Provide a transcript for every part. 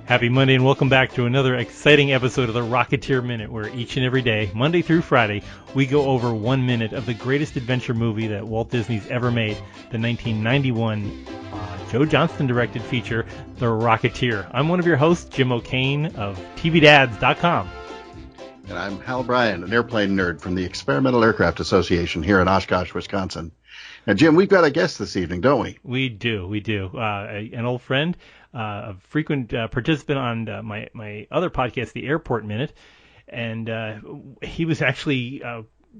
Happy Monday and welcome back to another exciting episode of the Rocketeer Minute, where each and every day, Monday through Friday, we go over 1 minute of the greatest adventure movie that Walt Disney's ever made, the 1991 Joe Johnston-directed feature, The Rocketeer. I'm one of your hosts, Jim O'Kane of TVDads.com. And I'm Hal Bryan, an airplane nerd from the Experimental Aircraft Association here in Oshkosh, Wisconsin. Now, Jim, we've got a guest this evening, don't we? We do. An old friend, a frequent participant on my other podcast, The Airport Minute, and he was actually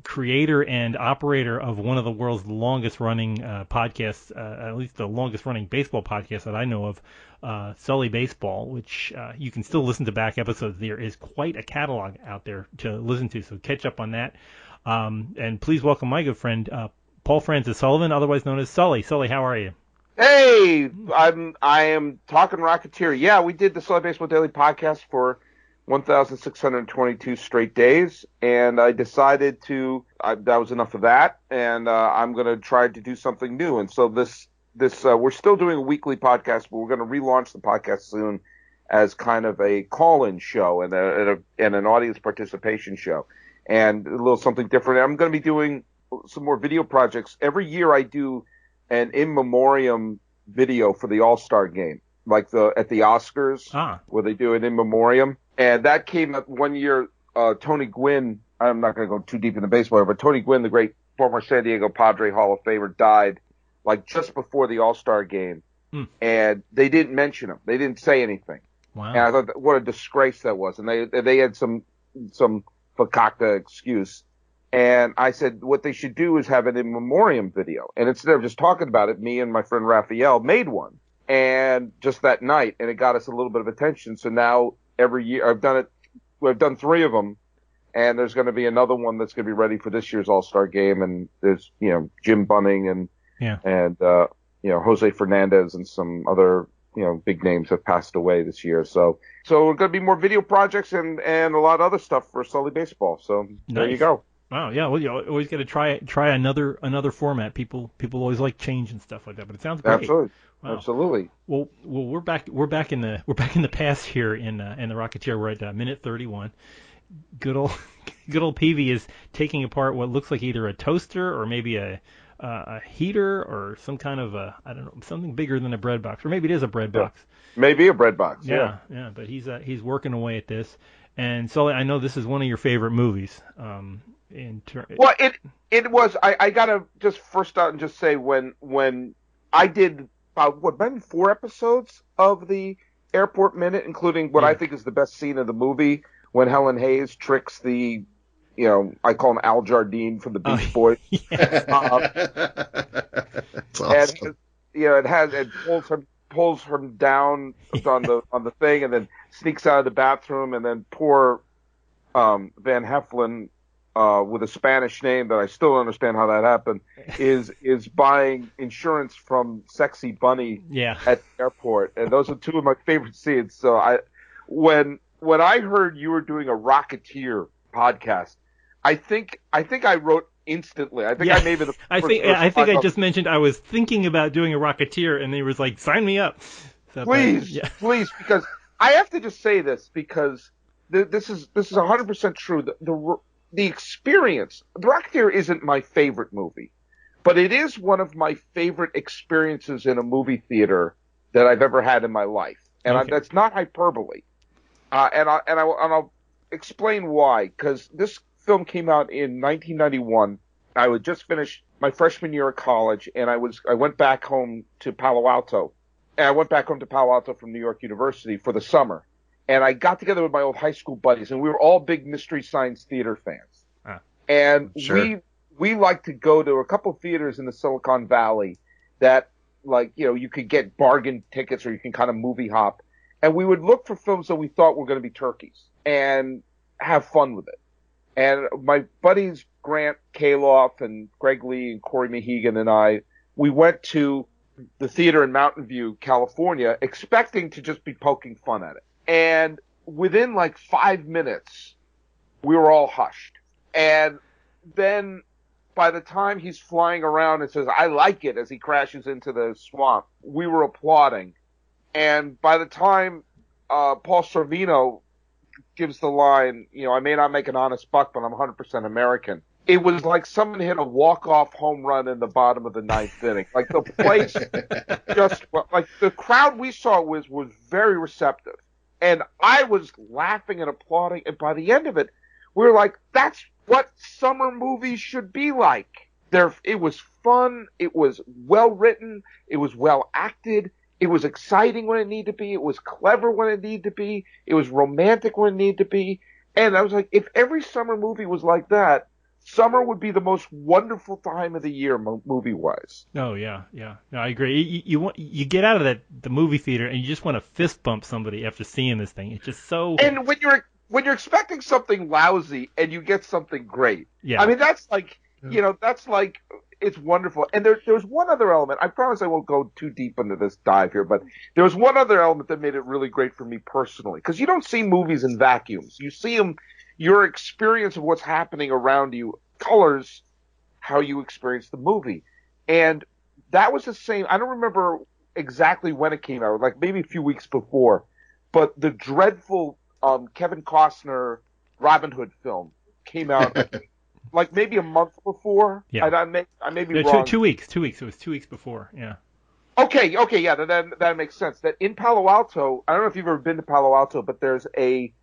creator and operator of one of the world's longest-running podcasts, at least the longest-running baseball podcast that I know of, Sully Baseball, which you can still listen to back episodes. There is quite a catalog out there to listen to, so catch up on that. And please welcome my good friend, Paul Francis Sullivan, otherwise known as Sully. Sully, how are you? Hey, I am talking Rocketeer. Yeah, we did the Sully Baseball Daily podcast for 1,622 straight days, and I decided that was enough of that, and I'm going to try to do something new. And so this we're still doing a weekly podcast, but we're going to relaunch the podcast soon as kind of a call-in show and an audience participation show, and a little something different. I'm going to be doing some more video projects. Every year I do an in memoriam video for the All-Star game, like at the Oscars, where they do an in memoriam. And that came up one year. Tony Gwynn, I'm not going to go too deep into baseball, but Tony Gwynn, the great former San Diego Padre Hall of Famer, died like just before the All-Star game. And they didn't mention him. They didn't say anything. Wow. And I thought, what a disgrace that was. And they had some fakakta excuse. And I said, what they should do is have an in memoriam video. And instead of just talking about it, me and my friend Raphael made one. And just that night, and it got us a little bit of attention. So now every year I've done 3 of them, and there's going to be another one that's going to be ready for this year's All-Star game. And there's, Jim Bunning and Jose Fernandez and some other, big names have passed away this year. So we're going to be more video projects and a lot of other stuff for Sully Baseball. So Nice. There you go. Wow, yeah. Well, you always got to try another format. People always like change and stuff like that, but it sounds great. Absolutely, wow. Absolutely. Well, we're back in the past here in the Rocketeer. We're at minute 31. Good old Peavy is taking apart what looks like either a toaster or maybe a heater or some kind of something bigger than a bread box, or maybe it is a bread box. Maybe a bread box. Yeah. But he's working away at this. And Sully, I know this is one of your favorite movies. Well, it was. I gotta just first start and just say when I did about maybe 4 episodes of the Airport Minute, including what I think is the best scene of the movie, when Helen Hayes tricks the, I call him Al Jardine from the Beach Boys. That's awesome. And it pulls her down on the thing, and then sneaks out of the bathroom, and then poor Van Heflin, with a Spanish name that I still don't understand how that happened, is buying insurance from Sexy Bunny at the airport. And those are 2 of my favorite scenes. So when I heard you were doing a Rocketeer podcast, I think I wrote instantly. I think I maybe the I think I just mentioned I was thinking about doing a Rocketeer, and they was like, sign me up. So, please, because I have to just say this, because this is 100% true. The experience, The Rocketeer isn't my favorite movie, but it is one of my favorite experiences in a movie theater that I've ever had in my life, and that's not hyperbole. And I'll explain why, because this film came out in 1991. I would just finish my freshman year of college, and I went back home to Palo Alto. And I went back home to Palo Alto from New York University for the summer. And I got together with my old high school buddies, and we were all big Mystery Science Theater fans. And sure. we like to go to a couple of theaters in the Silicon Valley that, you could get bargain tickets, or you can kind of movie hop. And we would look for films that we thought were going to be turkeys and have fun with it. And my buddies Grant Kaloff and Greg Lee and Corey Mehegan and I, we went to the theater in Mountain View, California, expecting to just be poking fun at it. And within 5 minutes, we were all hushed. And then by the time he's flying around and says, "I like it," as he crashes into the swamp, we were applauding. And by the time Paul Sorvino gives the line, I may not make an honest buck, but I'm 100% American. It was like someone hit a walk-off home run in the bottom of the ninth inning. Like the place like the crowd we saw was very receptive. And I was laughing and applauding. And by the end of it, we were like, that's what summer movies should be like. It was fun. It was well written. It was well acted. It was exciting when it needed to be. It was clever when it needed to be. It was romantic when it needed to be. And I was like, if every summer movie was like that, summer would be the most wonderful time of the year, movie-wise. Oh yeah. No, I agree. You get out of the movie theater and you just want to fist bump somebody after seeing this thing. It's just so. And when you're expecting something lousy and you get something great, yeah. I mean that's like it's wonderful. And there's one other element. I promise I won't go too deep into this dive here, but there was one other element that made it really great for me personally, because you don't see movies in vacuums. You see them. Your experience of what's happening around you colors how you experience the movie. And that was the same. I don't remember exactly when it came out, like maybe a few weeks before, but the dreadful Kevin Costner Robin Hood film came out like maybe a month before. Yeah. I may be wrong. 2 weeks. It was 2 weeks before. Yeah. Okay, yeah, that makes sense. That in Palo Alto, I don't know if you've ever been to Palo Alto, but there's a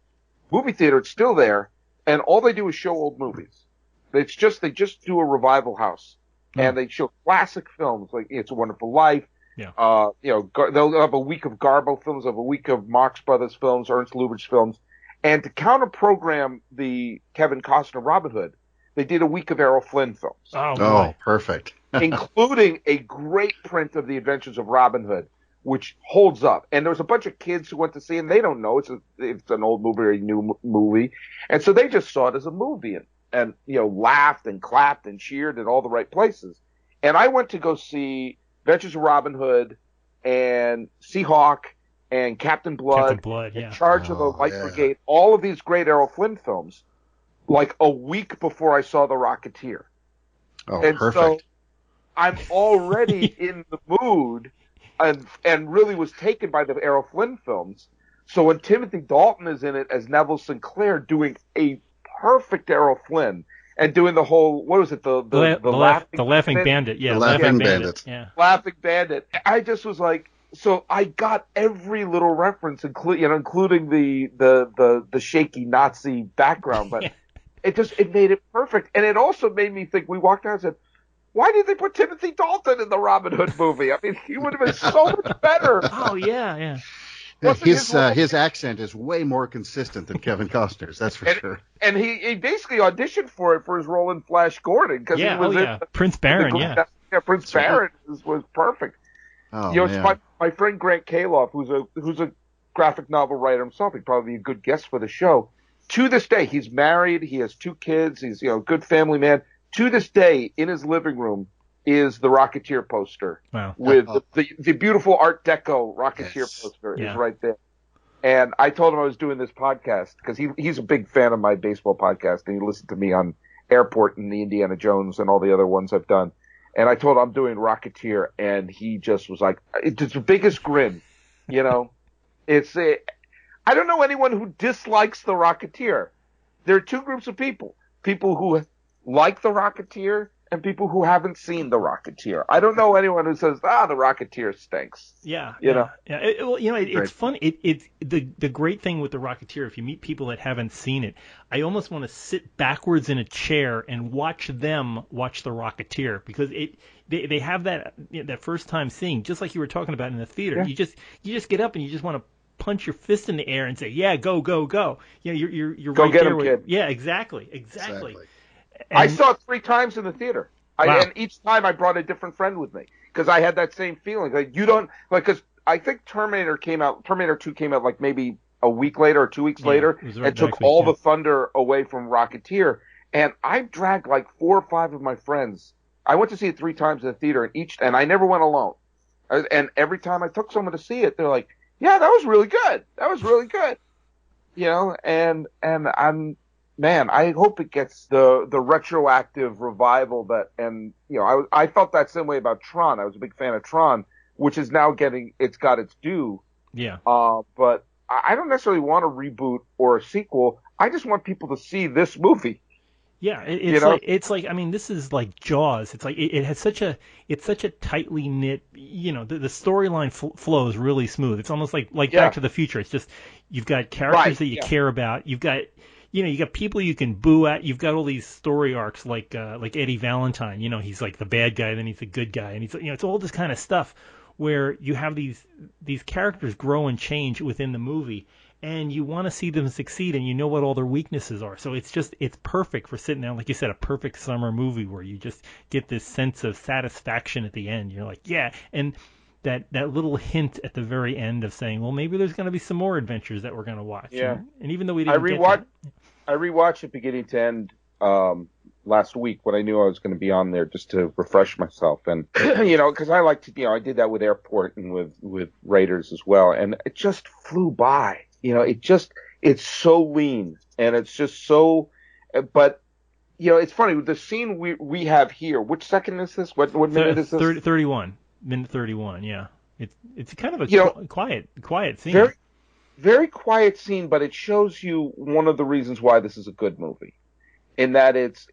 movie theater. It's still there, and all they do is show old movies. They just do a revival house, and they show classic films like It's a Wonderful Life. Yeah. They'll have a week of Garbo films, have a week of Marx Brothers films, Ernst Lubitsch films, and to counter program the Kevin Costner Robin Hood, they did a week of Errol Flynn films. Oh, perfect. Including a great print of The Adventures of Robin Hood, which holds up. And there was a bunch of kids who went to see it, and they don't know it's an old movie or a new movie. And so they just saw it as a movie and laughed and clapped and cheered in all the right places. And I went to go see Adventures of Robin Hood and Seahawk and Captain Blood, yeah. In Charge of the Light Brigade, all of these great Errol Flynn films, like a week before I saw The Rocketeer. Oh, and perfect. So I'm already in the mood and really was taken by the Errol Flynn films. So when Timothy Dalton is in it as Neville Sinclair doing a perfect Errol Flynn and doing the whole, what was it, the Laughing Bandit. Yeah, the Laughing Bandit. Yeah. Laughing Bandit. I just was like, so I got every little reference, including the shaky Nazi background, but it made it perfect. And it also made me think, we walked out and said, why did they put Timothy Dalton in the Robin Hood movie? I mean, he would have been so much better. Oh, yeah. His accent is way more consistent than Kevin Costner's, that's for sure. And he basically auditioned for it for his role in Flash Gordon. Because he was in Prince Baron, Prince Baron was perfect. Oh, it's my friend Grant Kaloff, who's a graphic novel writer himself. He'd probably be a good guest for the show. To this day, he's married. He has 2 kids. He's a good family man. To this day, in his living room is the Rocketeer poster. Wow. With the beautiful Art Deco Rocketeer poster is right there. And I told him I was doing this podcast because he's a big fan of my baseball podcast, and he listened to me on Airport and the Indiana Jones and all the other ones I've done. And I told him I'm doing Rocketeer, and he just was like, it's the biggest grin, It's I don't know anyone who dislikes the Rocketeer. There are 2 groups of people who like the Rocketeer and people who haven't seen the Rocketeer. I don't know anyone who says, the Rocketeer stinks. Yeah. Yeah. It's fun. It's the great thing with the Rocketeer, if you meet people that haven't seen it, I almost want to sit backwards in a chair and watch them watch the Rocketeer, because they have that first time seeing, just like you were talking about in the theater. Yeah. You just get up and you just want to punch your fist in the air and say, yeah, go. You're go right get there him, with, kid. Yeah, exactly. And I saw it 3 times in the theater. Wow. And each time I brought a different friend with me because I had that same feeling. Because I think Terminator 2 came out like maybe a week later or 2 weeks later and took all the thunder away from Rocketeer. And I dragged like 4 or 5 of my friends. I went to see it 3 times in the theater, and I never went alone. And every time I took someone to see it, they're like, yeah, that was really good. And I hope it gets the retroactive revival I felt that same way about Tron. I was a big fan of Tron, which is now got its due. Yeah. But I don't necessarily want a reboot or a sequel. I just want people to see this movie. Yeah, You know? it's like I mean this is like Jaws. It's like it has such a tightly knit. The storyline flows really smooth. It's almost like Yeah. Back to the Future. It's just you've got characters Right, that you yeah. care about. You've got you got people you can boo at. You've got all these story arcs like Eddie Valentine. He's like the bad guy, then he's the good guy, and he's it's all this kind of stuff where you have these characters grow and change within the movie, and you want to see them succeed, and you know what all their weaknesses are. So it's perfect for sitting down, like you said, a perfect summer movie where you just get this sense of satisfaction at the end. You're like, yeah, and that little hint at the very end of saying, well, maybe there's going to be some more adventures that we're going to watch. Yeah. And even though we didn't get that. I rewatched it beginning to end last week when I knew I was going to be on there just to refresh myself. And, because I like to, I did that with Airport and with Raiders as well. And it just flew by. It's so lean and it's just so, but, it's funny. The scene we have here, which second is this? What minute is this? 31. Minute 31, yeah. It's kind of a quiet scene. Very, very quiet scene, but it shows you one of the reasons why this is a good movie. In that it's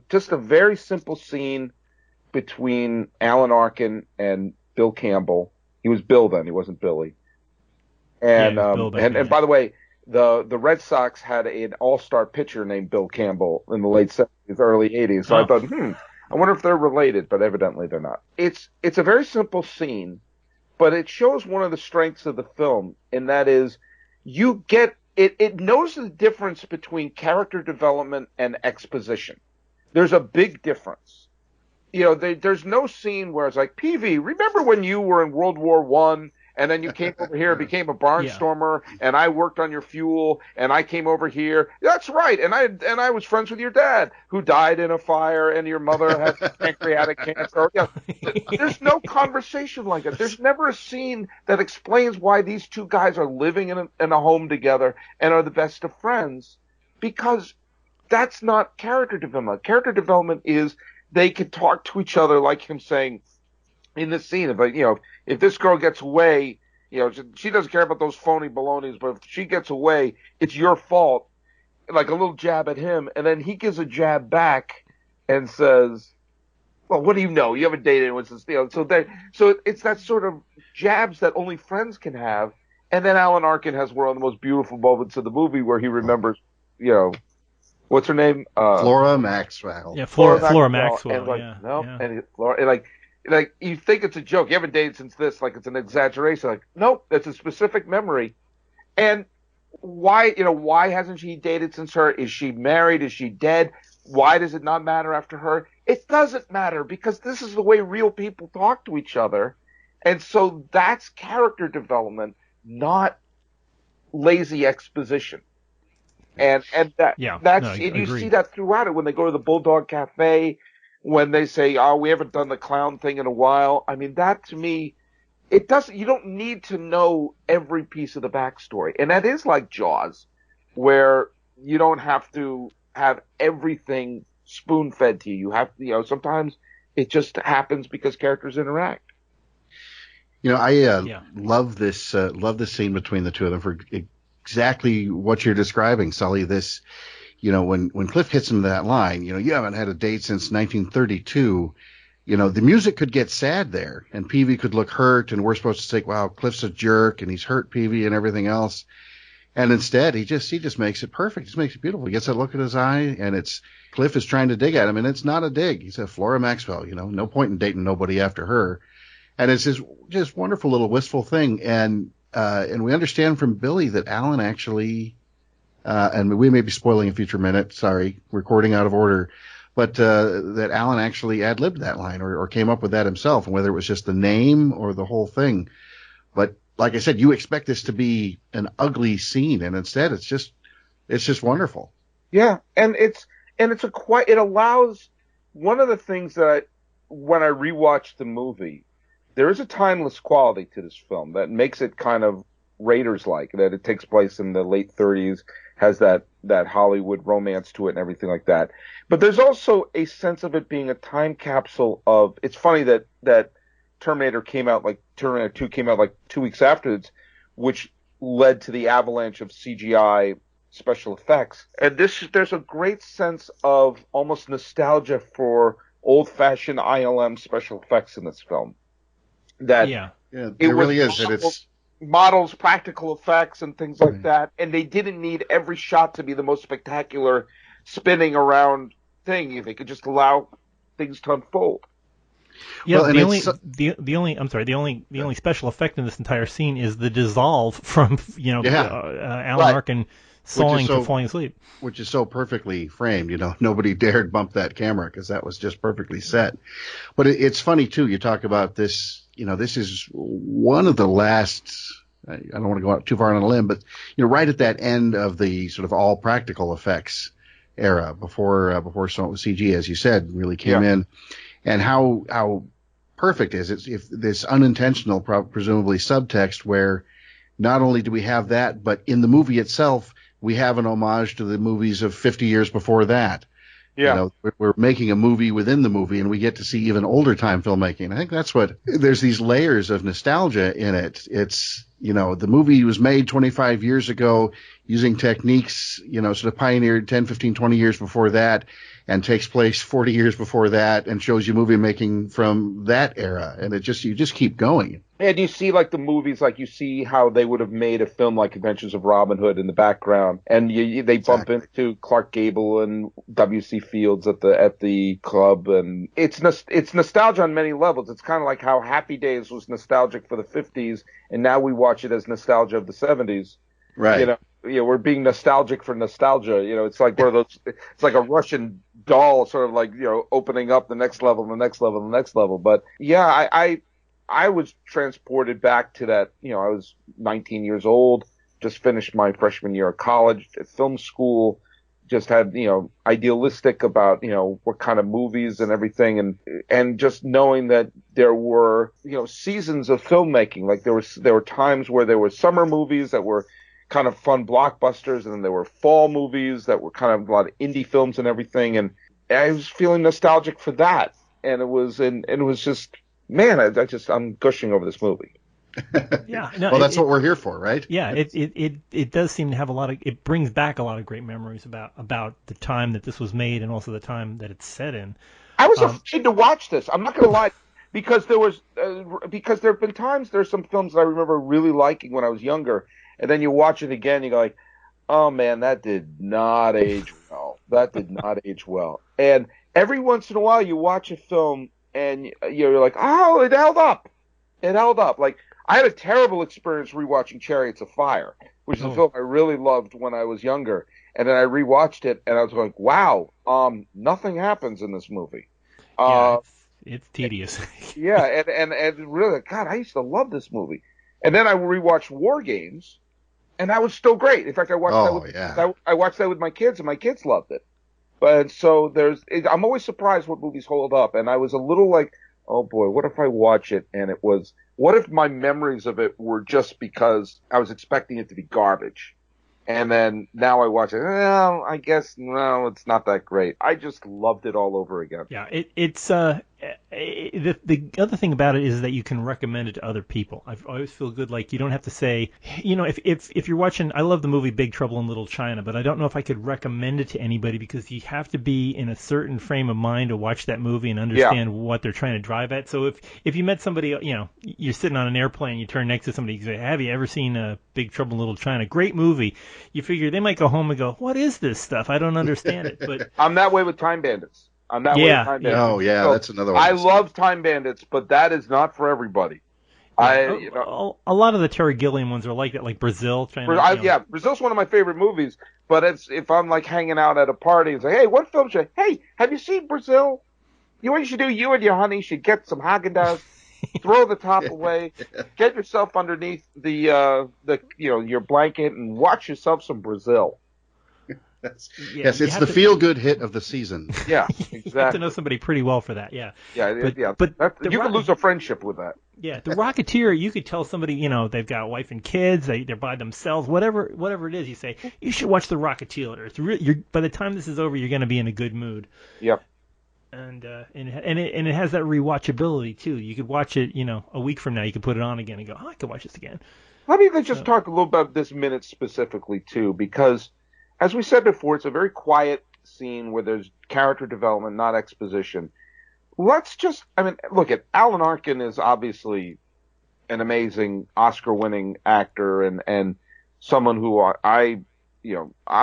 just a very simple scene between Alan Arkin and Bill Campbell. He was Bill then, he wasn't Billy. And and by the way, the Red Sox had an all-star pitcher named Bill Campbell in the late 70s, early 80s. So I thought, I wonder if they're related, but evidently they're not. It's a very simple scene, but it shows one of the strengths of the film, and that is you get it knows the difference between character development and exposition. There's a big difference. There's no scene where it's like, PV, remember when you were in World War I and then you came over here and became a barnstormer and I worked on your fuel and I came over here. That's right. And I was friends with your dad who died in a fire and your mother has pancreatic cancer. There's no conversation like that. There's never a scene that explains why these two guys are living in a home together and are the best of friends, because that's not character development. Character development is they can talk to each other, like him saying in this scene, if this girl gets away, she doesn't care about those phony balonies, but if she gets away, it's your fault. Like a little jab at him, and then he gives a jab back and says, well, what do you know? You haven't dated anyone since, so it's that sort of jabs that only friends can have. And then Alan Arkin has one of the most beautiful moments of the movie where he remembers, what's her name? Flora Maxwell. Yeah, Flora Maxwell. And like, yeah, no, yeah. and Flora, and like you think it's a joke. You haven't dated since this, like it's an exaggeration. Like, nope, it's a specific memory. And why hasn't she dated since her? Is she married? Is she dead? Why does it not matter after her? It doesn't matter, because this is the way real people talk to each other. And so that's character development, not lazy exposition. And you see that throughout it when they go to the Bulldog Cafe, when they say, "Oh, we haven't done the clown thing in a while." I mean, that to me, you don't need to know every piece of the backstory. And that is like Jaws, where you don't have to have everything spoon-fed to you. You have, sometimes it just happens because characters interact. I love this scene between the two of them for exactly what you're describing, Sully. This, when Cliff hits him that line, you haven't had a date since 1932. The music could get sad there, and Peavy could look hurt, and we're supposed to think, wow, Cliff's a jerk, and he's hurt Peavy and everything else. And instead, he just makes it perfect. He just makes it beautiful. He gets that look in his eye, and Cliff is trying to dig at him, and it's not a dig. He said, Flora Maxwell, no point in dating nobody after her. And it's this just wonderful little wistful thing. And we understand from Billy that Alan actually, and we may be spoiling a future minute, sorry, recording out of order, but that Alan actually ad-libbed that line or came up with that himself, and whether it was just the name or the whole thing. But like I said, you expect this to be an ugly scene, and instead it's just wonderful. Yeah, and it allows, one of the things that when I rewatched the movie, there is a timeless quality to this film that makes it kind of Raiders-like, that it takes place in the late 30s, has that Hollywood romance to it and everything like that. But there's also a sense of it being a time capsule of, it's funny that Terminator 2 came out like 2 weeks afterwards, which led to the avalanche of CGI special effects. And there's a great sense of almost nostalgia for old-fashioned ILM special effects in this film. That yeah, it really is. And it's models, practical effects, and things like that. And they didn't need every shot to be the most spectacular spinning around thing. They could just allow things to unfold. Yeah, well, the only special effect in this entire scene is the dissolve from Alan Arkin sawing to falling asleep, which is so perfectly framed. Nobody dared bump that camera because that was just perfectly set. But it's funny too. You talk about this. This is one of the last. I don't want to go out too far on a limb, but right at that end of the sort of all practical effects era before CG, as you said, really came in. And how perfect is it if this unintentional, presumably subtext where not only do we have that, but in the movie itself, we have an homage to the movies of 50 years before that. Yeah. We're making a movie within the movie, and we get to see even older time filmmaking. I think that's there's these layers of nostalgia in it. It's, the movie was made 25 years ago using techniques, sort of pioneered 10, 15, 20 years before that, and takes place 40 years before that, and shows you movie making from that era. And you just keep going. And you see, like, the movies, like, you see how they would have made a film like Adventures of Robin Hood in the background, and they bump into Clark Gable and W.C. Fields at the club, and it's nostalgia on many levels. It's kind of like how Happy Days was nostalgic for the 50s, and now we watch it as nostalgia of the 70s. Right. We're being nostalgic for nostalgia. It's like one of those. It's like a Russian doll, sort of like opening up the next level, the next level, the next level. But yeah, I was transported back to that. I was 19 years old, just finished my freshman year of college at film school, just had, idealistic about, what kind of movies and everything. And just knowing that there were, seasons of filmmaking. Like there were times where there were summer movies that were kind of fun blockbusters, and then there were fall movies that were kind of a lot of indie films and everything. And I was feeling nostalgic for that. And it was just, man, I'm gushing over this movie. Yeah, no, well, that's what we're here for, right? Yeah, it does seem to have it brings back a lot of great memories about the time that this was made, and also the time that it's set in. I was afraid to watch this. I'm not going to lie, because there have been times, there's some films that I remember really liking when I was younger, and then you watch it again, you go like, oh man, that did not age well. That did not age well. And every once in a while, you watch a film and you're like, oh, it held up. It held up. Like, I had a terrible experience rewatching Chariots of Fire, which is a film I really loved when I was younger. And then I rewatched it, and I was like, wow, nothing happens in this movie. It's tedious. Yeah, and really, God, I used to love this movie. And then I rewatched War Games, and that was still great. In fact, I watched that with my kids, and my kids loved it. But so I'm always surprised what movies hold up, and I was a little like, oh boy, what if I watch it and what if my memories of it were just because I was expecting it to be garbage, and then now I watch it, well, I guess no, it's not that great. I just loved it all over again. Yeah, it's the other thing about it is that you can recommend it to other people. I always feel good, like you don't have to say, if you're watching, I love the movie Big Trouble in Little China, but I don't know if I could recommend it to anybody, because you have to be in a certain frame of mind to watch that movie and understand what they're trying to drive at. So if you met somebody, you're sitting on an airplane, you turn next to somebody, you say, have you ever seen Big Trouble in Little China? Great movie. You figure they might go home and go, what is this stuff? I don't understand it. But I'm that way with Time Bandits. I'm that way with Time Bandits. Oh, yeah, so that's another one. I love Time Bandits, but that is not for everybody. A lot of the Terry Gilliam ones are like that, like Brazil. Brazil's one of my favorite movies. But if I'm like hanging out at a party and say, hey, what film should Hey, have you seen Brazil? What you should do, you and your honey should get some Haagen-Dazs, throw the top away, get yourself underneath your blanket, and watch yourself some Brazil. Yes, it's the feel-good hit of the season. Yeah, exactly. You have to know somebody pretty well for that, yeah. But you can lose a friendship with that. Yeah, the Rocketeer, you could tell somebody, they've got a wife and kids, they're by themselves, whatever it is, you say, you should watch the Rocketeer. By the time this is over, you're going to be in a good mood. Yep. And it has that rewatchability too. You could watch it, a week from now. You could put it on again and go, I could watch this again. Let me just talk a little about this minute specifically, too, because, as we said before, it's a very quiet scene where there's character development, not exposition. Let's just, look at Alan Arkin is obviously an amazing Oscar-winning actor and someone who I'm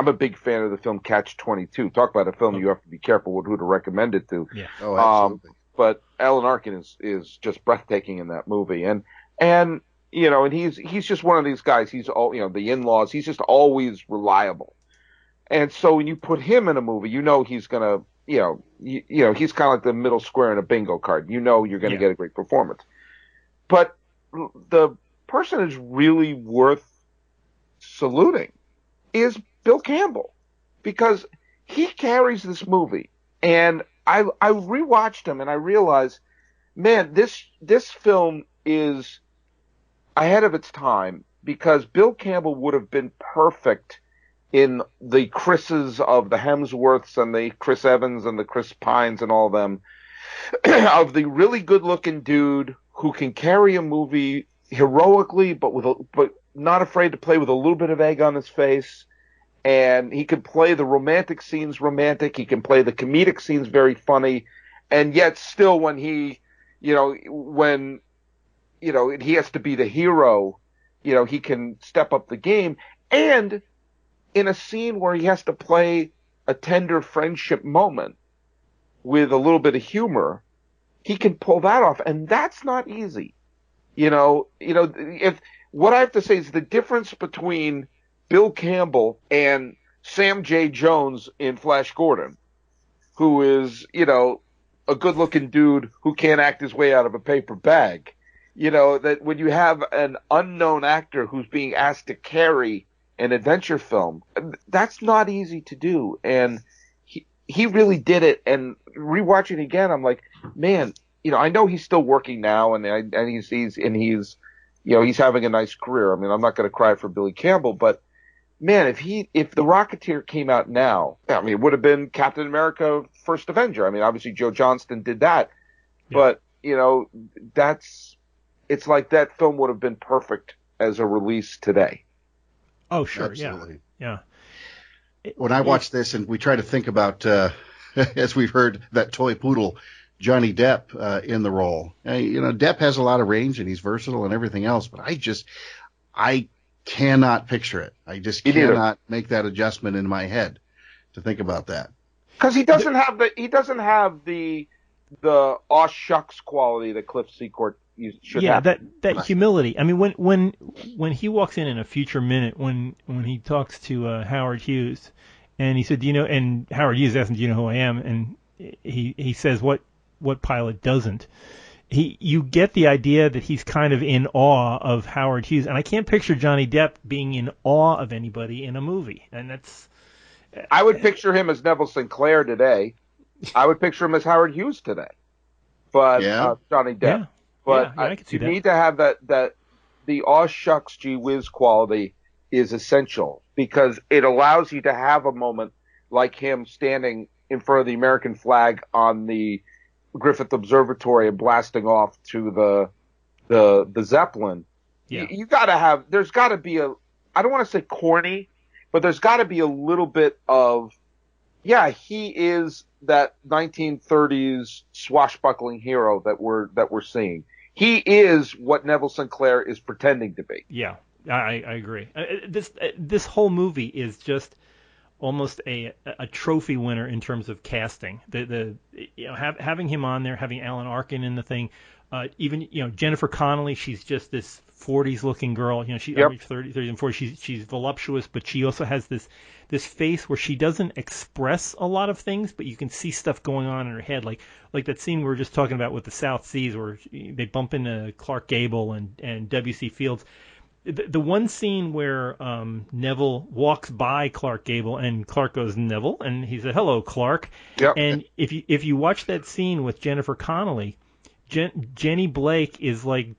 a big fan of the film Catch-22. Talk about a film you have to be careful who to recommend it to. Yeah. Oh, absolutely. But Alan Arkin is just breathtaking in that movie, and he's just one of these guys. He's all, the In-Laws. He's just always reliable. And so when you put him in a movie, he's gonna, he's kind of like the middle square in a bingo card. You're going to get a great performance. But the person is really worth saluting is Bill Campbell, because he carries this movie. And I rewatched him and I realized, man, this film is ahead of its time, because Bill Campbell would have been perfect in the Chris's of the Hemsworths and the Chris Evans and the Chris Pines and all of them, of the really good-looking dude who can carry a movie heroically, but not afraid to play with a little bit of egg on his face. And he can play the romantic scenes romantic. He can play the comedic scenes very funny. And yet still when he has to be the hero, he can step up the game. And in a scene where he has to play a tender friendship moment with a little bit of humor, he can pull that off. And that's not easy. If what I have to say is the difference between Bill Campbell and Sam J. Jones in Flash Gordon, who is, a good-looking dude who can't act his way out of a paper bag. That when you have an unknown actor who's being asked to carry an adventure film, that's not easy to do. And he really did it. And rewatching it again, I'm like, man, I know he's still working now, and he's having a nice career. I'm not going to cry for Billy Campbell, but man, if the Rocketeer came out now, it would have been Captain America: First Avenger. Obviously Joe Johnston did that, but it's like that film would have been perfect as a release today. Oh, sure. Absolutely. Yeah. When I watch this and we try to think about, as we've heard, that toy poodle, Johnny Depp, in the role. Depp has a lot of range and he's versatile and everything else, but I cannot picture it. I just cannot make that adjustment in my head to think about that. Because he doesn't have the aw shucks quality that Cliff Secord should have. Yeah, that humility. When he walks in a future minute, when he talks to Howard Hughes, and he said, and Howard Hughes asked him, do you know who I am? And he says, what pilot doesn't? You get the idea that he's kind of in awe of Howard Hughes, and I can't picture Johnny Depp being in awe of anybody in a movie, and that's. I would picture him as Neville Sinclair today. I would picture him as Howard Hughes today, but Johnny Depp. Yeah. But I can see you need to have that the aw shucks gee whiz quality is essential, because it allows you to have a moment like him standing in front of the American flag on the Griffith Observatory and blasting off to the Zeppelin. Yeah. There's got to be I don't want to say corny, but there's got to be a little bit of, he is that 1930s swashbuckling hero that we're seeing. He is what Neville Sinclair is pretending to be. Yeah, I agree. This whole movie is just almost a trophy winner in terms of casting. Having him on there, having Alan Arkin in the thing, even Jennifer Connelly, she's just this 40s looking girl. She's 30s and 40s. She's voluptuous, but she also has this face where she doesn't express a lot of things, but you can see stuff going on in her head, like that scene we were just talking about with the South Seas, where they bump into Clark Gable and W.C. Fields. The one scene where Neville walks by Clark Gable and Clark goes, Neville, and he said, hello, Clark. Yep. And if you watch that scene with Jennifer Connelly, Jenny Blake is like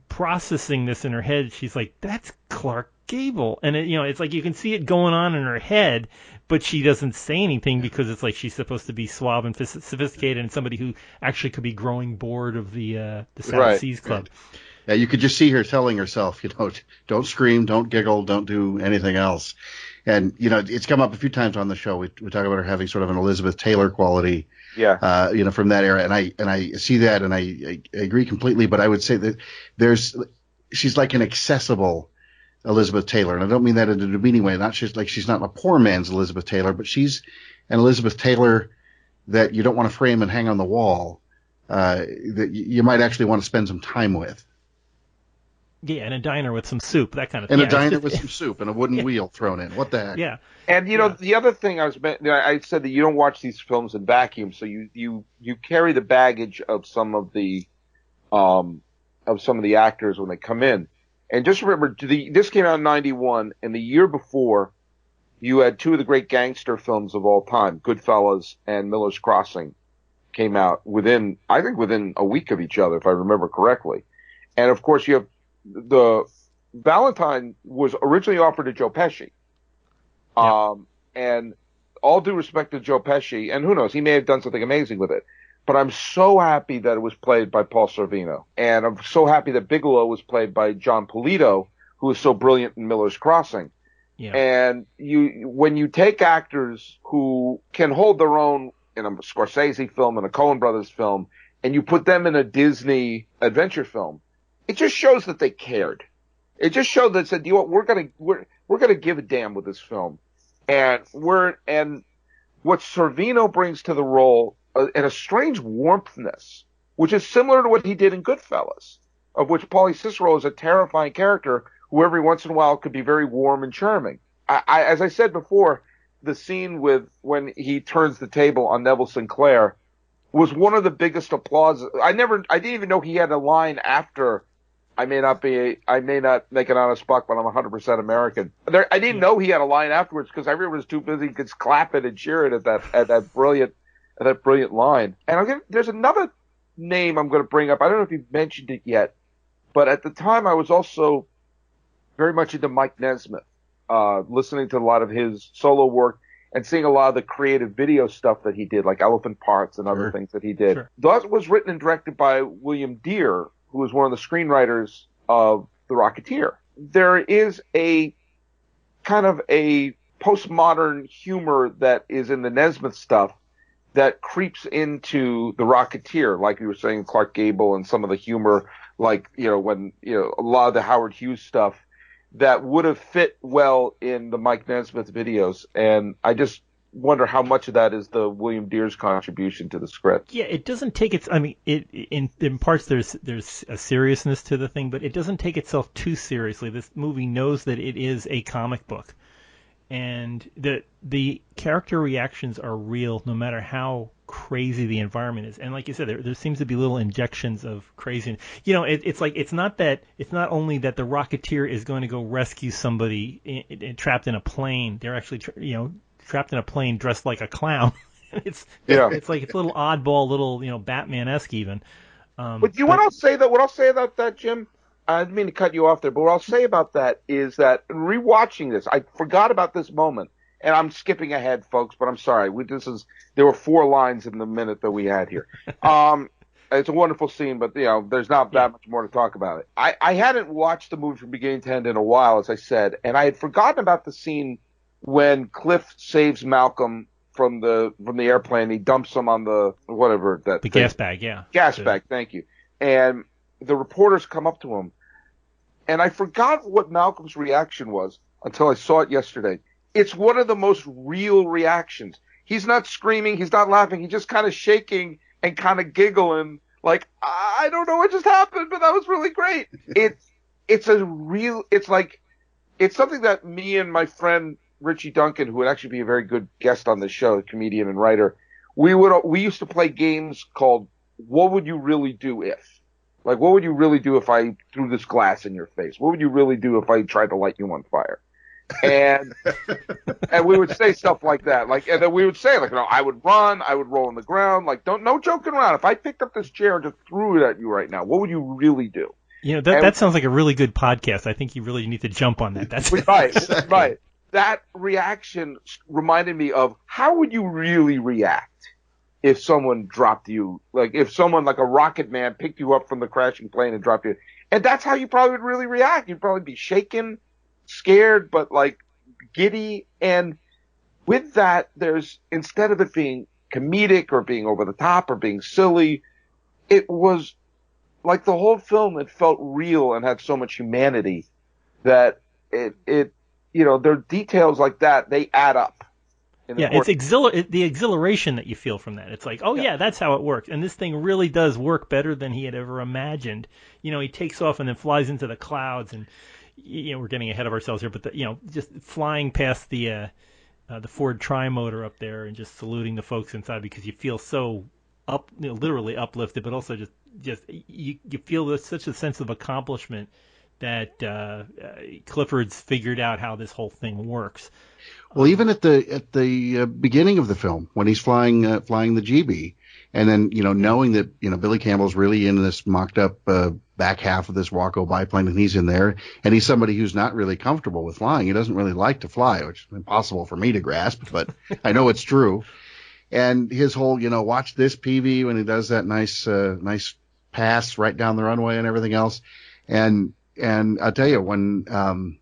processing this in her head. She's like, that's Clark Gable. And it's like you can see it going on in her head, but she doesn't say anything because it's like she's supposed to be suave and sophisticated and somebody who actually could be growing bored of the South Seas Club. Yeah, you could just see her telling herself, don't scream, don't giggle, don't do anything else. And, it's come up a few times on the show. We talk about her having sort of an Elizabeth Taylor quality, from that era. And I see that, and I agree completely. But I would say that she's like an accessible Elizabeth Taylor. And I don't mean that in a demeaning way. She's not a poor man's Elizabeth Taylor, but she's an Elizabeth Taylor that you don't want to frame and hang on the wall, that you might actually want to spend some time with. Yeah, and a diner with some soup, that kind of thing. And a diner with some soup and a wooden wheel thrown in. What the heck? Yeah. And the other thing I said that you don't watch these films in vacuum, so you carry the baggage of some of the actors when they come in. And just remember, this came out in 91, and the year before, you had two of the great gangster films of all time, Goodfellas and Miller's Crossing, came out within a week of each other, if I remember correctly. And of course, you have the Valentine was originally offered to Joe Pesci. And all due respect to Joe Pesci, and who knows, he may have done something amazing with it. But I'm so happy that it was played by Paul Sorvino. And I'm so happy that Bigelow was played by John Polito, who was so brilliant in Miller's Crossing. Yeah. And when you take actors who can hold their own in a Scorsese film and a Coen Brothers film, and you put them in a Disney adventure film, it just shows that they cared. It just showed that said, we're gonna give a damn with this film, and what Sorvino brings to the role, and a strange warmthness, which is similar to what he did in Goodfellas, of which Paulie Cicero is a terrifying character who every once in a while could be very warm and charming. As I said before, the scene when he turns the table on Neville Sinclair was one of the biggest applause. I didn't even know he had a line after. I may not make an honest buck, but I'm 100% American. I didn't know he had a line afterwards because everyone was too busy just clapping and cheering at that brilliant line. And there's another name I'm going to bring up. I don't know if you've mentioned it yet, but at the time I was also very much into Mike Nesmith, listening to a lot of his solo work and seeing a lot of the creative video stuff that he did, like Elephant Parts and other things that he did. Sure. That was written and directed by William Deere, who was one of the screenwriters of The Rocketeer. There is a kind of a postmodern humor that is in the Nesmith stuff that creeps into The Rocketeer, like you were saying, Clark Gable, and some of the humor, like, when, a lot of the Howard Hughes stuff that would have fit well in the Mike Nesmith videos. And I just wonder how much of that is the William Deere's contribution to the script. Yeah, it doesn't take in parts there's a seriousness to the thing, but it doesn't take itself too seriously. This movie knows that it is a comic book, and the character reactions are real no matter how crazy the environment is. And like you said, there seems to be little injections of craziness. It's not only that the Rocketeer is going to go rescue somebody trapped in a plane. They're actually trapped in a plane dressed like a clown. It's like it's a little oddball, little Batman-esque even. But what I'll say about that, Jim, I didn't mean to cut you off there, but what I'll say about that is that rewatching this, I forgot about this moment, and I'm skipping ahead, folks, but I'm sorry. There were 4 lines in the minute that we had here. It's a wonderful scene, but there's not that much more to talk about it. I hadn't watched the movie from beginning to end in a while, as I said, and I had forgotten about the scene when Cliff saves Malcolm from the airplane. He dumps him on the gas bag, bag. Thank you. And the reporters come up to him, and I forgot what Malcolm's reaction was until I saw it yesterday. It's one of the most real reactions. He's not screaming, he's not laughing, he's just kind of shaking and kind of giggling, like, I don't know what just happened, but that was really great. It's something that me and my friend Richie Duncan, who would actually be a very good guest on this show, a comedian and writer, we used to play games called What Would You Really Do If? Like, what would you really do if I threw this glass in your face? What would you really do if I tried to light you on fire? And we would say stuff like that. And then we would say, I would run, I would roll on the ground. No joking around. If I picked up this chair and just threw it at you right now, what would you really do? That sounds like a really good podcast. I think you really need to jump on that. That's right. That reaction reminded me of how would you really react if someone dropped you, like if someone like a rocket man picked you up from the crashing plane and dropped you. And that's how you probably would really react. You'd probably be shaken, scared, but like giddy. And with that, there's, instead of it being comedic or being over the top or being silly, it was like the whole film, it felt real and had so much humanity that it you know, there are details like that, they add up. Yeah, it's the exhilaration that you feel from that. It's like, oh yeah, that's how it works. And this thing really does work better than he had ever imagined. You know, he takes off and then flies into the clouds, and you know, we're getting ahead of ourselves here, but you know, just flying past the Ford Tri-Motor up there and just saluting the folks inside, because you feel so literally uplifted, but also just you feel such a sense of accomplishment that Clifford's figured out how this whole thing works. Well, even at the beginning of the film, when he's flying the GB, and then, you know, knowing that, you know, Billy Campbell's really in this mocked up back half of this Waco biplane, and he's in there, and he's somebody who's not really comfortable with flying. He doesn't really like to fly, which is impossible for me to grasp, but I know it's true. And his whole, you know, watch this, PV, when he does that nice pass right down the runway and everything else. And I'll tell you, when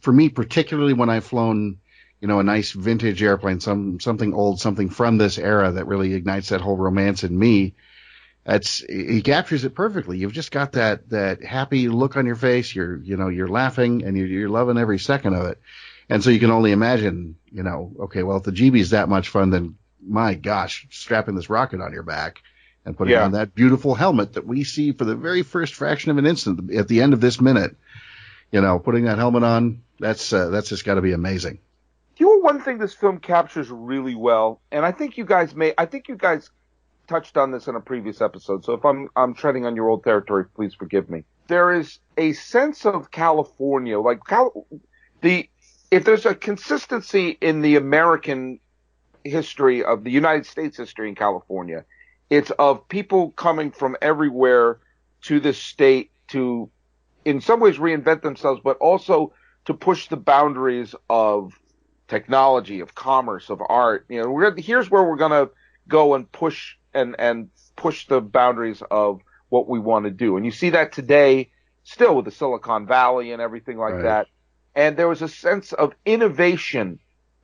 for me, particularly when I've flown, you know, a nice vintage airplane, something old, something from this era that really ignites that whole romance in me, he captures it perfectly. You've just got that happy look on your face. You're laughing and you're loving every second of it. And so you can only imagine, you know, okay, well, if the GB is that much fun, then my gosh, strapping this rocket on your back and putting on that beautiful helmet that we see for the very first fraction of an instant at the end of this minute, you know, putting that helmet on, that's just got to be amazing. You know, one thing this film captures really well, and I think you guys touched on this in a previous episode, so if I'm treading on your old territory, please forgive me. There is a sense of California, like if there's a consistency in the American history of the United States history in California, it's of people coming from everywhere to this state to, in some ways, reinvent themselves, but also to push the boundaries of technology, of commerce, of art. You know, here's where we're going to go and push and push the boundaries of what we want to do. And you see that today still with the Silicon Valley and everything like that. And there was a sense of innovation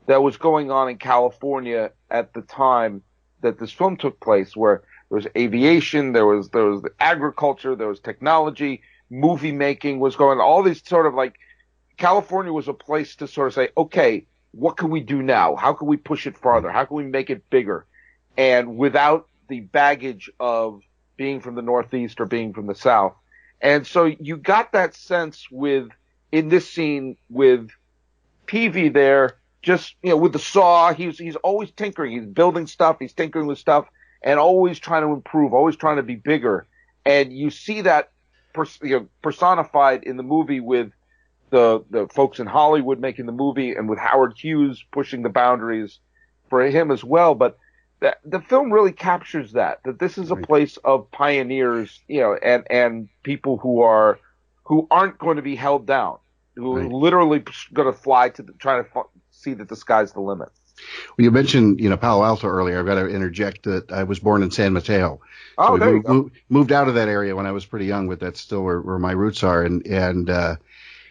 that was going on in California at the time that this film took place, where there was aviation, there was the agriculture, there was technology, movie making was going on. All these sort of, like, California was a place to sort of say, okay, what can we do now? How can we push it farther? How can we make it bigger? And without the baggage of being from the Northeast or being from the South. And so you got that sense in this scene with Peavy there, just, you know, with the saw, he's always tinkering. He's building stuff. He's tinkering with stuff and always trying to improve, always trying to be bigger. And you see that personified in the movie with the folks in Hollywood making the movie, and with Howard Hughes pushing the boundaries for him as well. But the film really captures that this is a place of pioneers, you know, and people who aren't going to be held down, who are literally going to fly to try to see that the sky's the limit. Well, you mentioned, you know, Palo Alto earlier. I've got to interject that I was born in San Mateo. Oh, so there you go. Moved out of that area when I was pretty young, but that's still where my roots are. And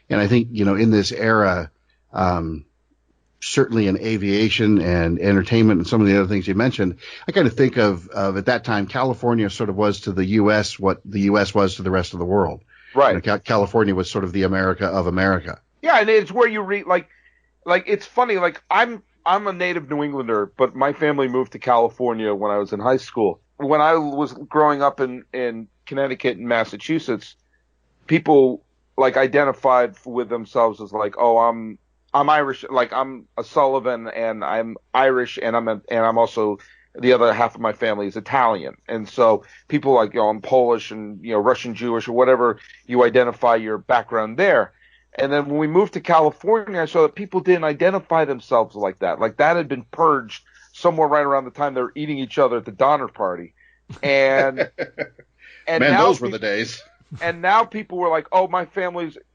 I think, you know, in this era, certainly in aviation and entertainment and some of the other things you mentioned, I kind of think of at that time, California sort of was to the U.S. what the U.S. was to the rest of the world. Right. You know, California was sort of the America of America. Yeah, and it's where you read, like it's funny, like I'm a native New Englander, but my family moved to California when I was in high school. When I was growing up in Connecticut and Massachusetts, people like identified with themselves as like, oh, I'm Irish, like I'm a Sullivan and I'm Irish and I'm also, the other half of my family is Italian. And so people like, you know, I'm Polish and, you know, Russian Jewish or whatever you identify your background there. And then when we moved to California, I saw that people didn't identify themselves like that. Like that had been purged somewhere right around the time they were eating each other at the Donner Party. And man, those were the days. And now people were like, oh,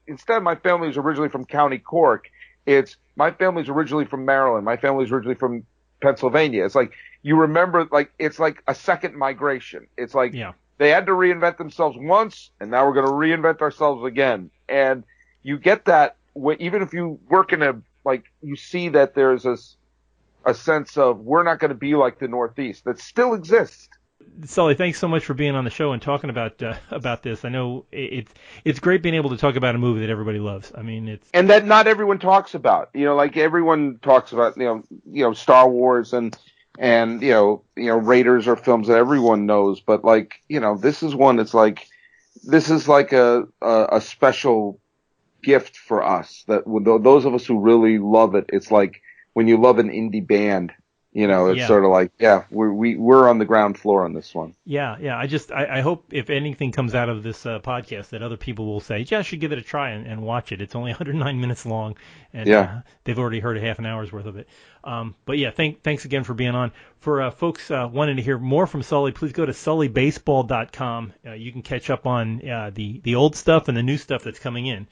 instead of my family's originally from County Cork, it's my family's originally from Maryland. My family's originally from Pennsylvania. It's like you remember, like, it's like a second migration. It's like they had to reinvent themselves once, and now we're going to reinvent ourselves again. And you get that even if you work in you see that there's a sense of we're not going to be like the Northeast that still exists. Sully, thanks so much for being on the show and talking about this. I know it's great being able to talk about a movie that everybody loves. I mean, and that not everyone talks about. Like everyone talks about, Star Wars and Raiders are films that everyone knows, but this is one that's this is like a special gift for us, that those of us who really love it. It's like when you love an indie band. It's sort of like, we're on the ground floor on this one. Yeah. I hope if anything comes out of this podcast that other people will say, I should give it a try and watch it. It's only 109 minutes long, and they've already heard a half an hour's worth of it. But yeah, thanks again for being on. For folks wanting to hear more from Sully, please go to sullybaseball.com. You can catch up on the old stuff and the new stuff that's coming in.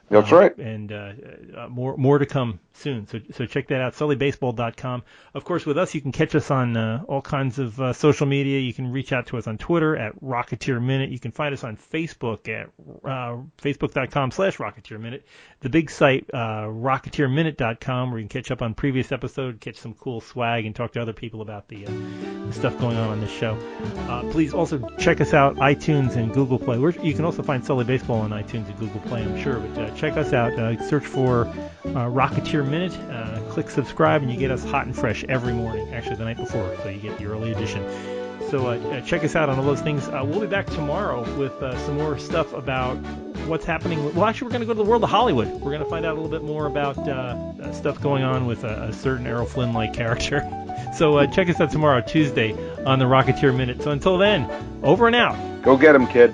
That's right. And more to come soon. So check that out, sullybaseball.com. Of course, with us, you can catch us on all kinds of social media. You can reach out to us on Twitter at Rocketeer Minute. You can find us on Facebook at facebook.com/Rocketeer Minute. The big site, rocketeerminute.com, where you can catch up on previous episodes, catch some cool swag, and talk to other people about the stuff going on this show. Please also check us out, iTunes and Google Play. You can also find Sully Baseball on iTunes and Google Play, I'm sure. But check us out. Search for Rocketeer Minute. Click subscribe, and you get us hot and fresh every morning. Actually, the night before, so you get the early edition. So check us out on all those things. We'll be back tomorrow with some more stuff about what's happening. Well, actually, we're going to go to the world of Hollywood. We're going to find out a little bit more about stuff going on with a certain Errol Flynn-like character. So check us out tomorrow, Tuesday, on the Rocketeer Minute. So until then, over and out. Go get him, kid.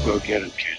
Go get him, kid.